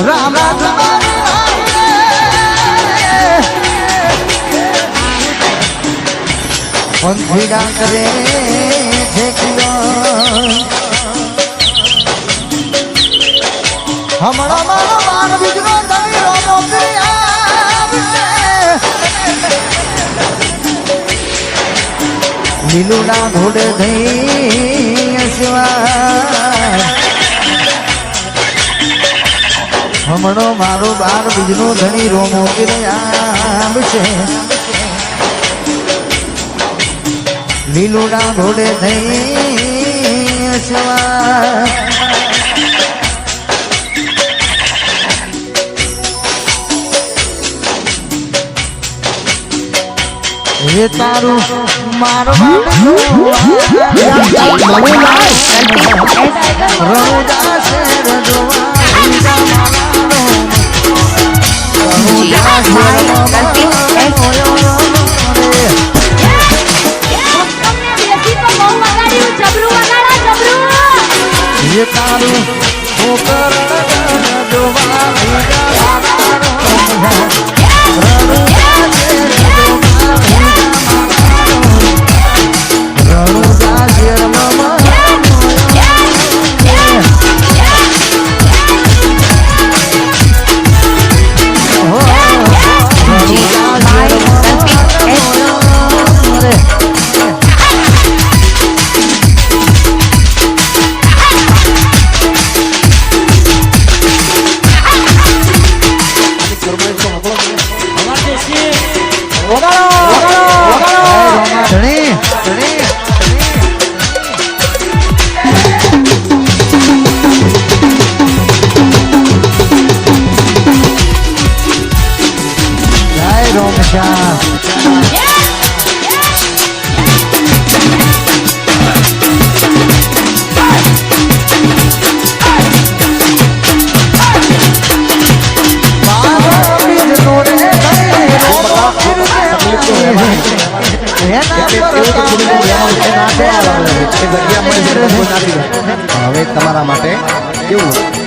રામનાથ પંખીડા કરે છે હમણાં મારો બાર બીજનો દવીરો મોકલી લીલું ના ઘોડે થઈ હમણો મારો બાર બીજનો ધણી રોમો આવશે લીલું ના ઘોડે થઈ એ તારું મારો ये तारू होकर હવે તમારા માટે કેવું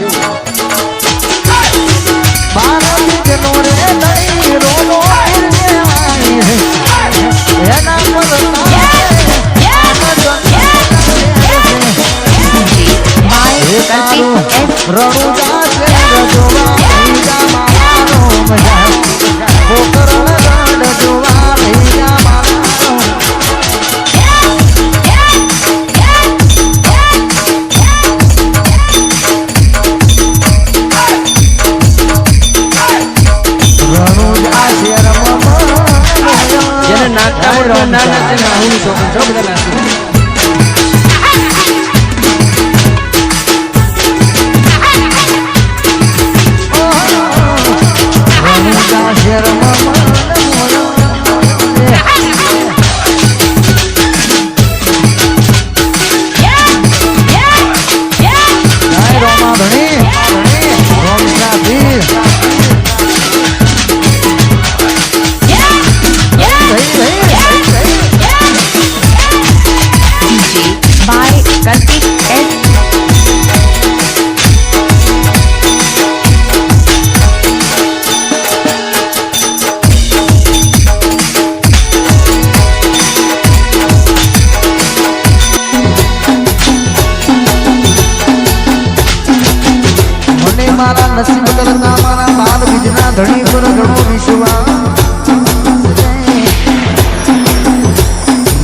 નસીબ કરતા મારા બાર બીજના ધણી પર ઘણો વિશ્વાસ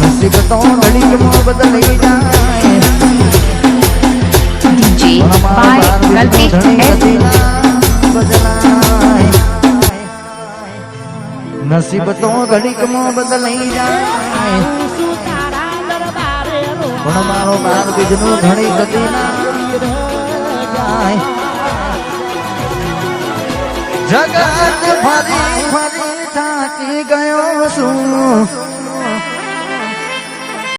નસીબ તો ધણી મો બદલાઈ જાય નસીબ તો ઘડીક મો બદલાઈ જાય પણ મારો બાર બીજનો ધણી કદી ના જાય જગત ફરી ફરી થાકી ગયો છું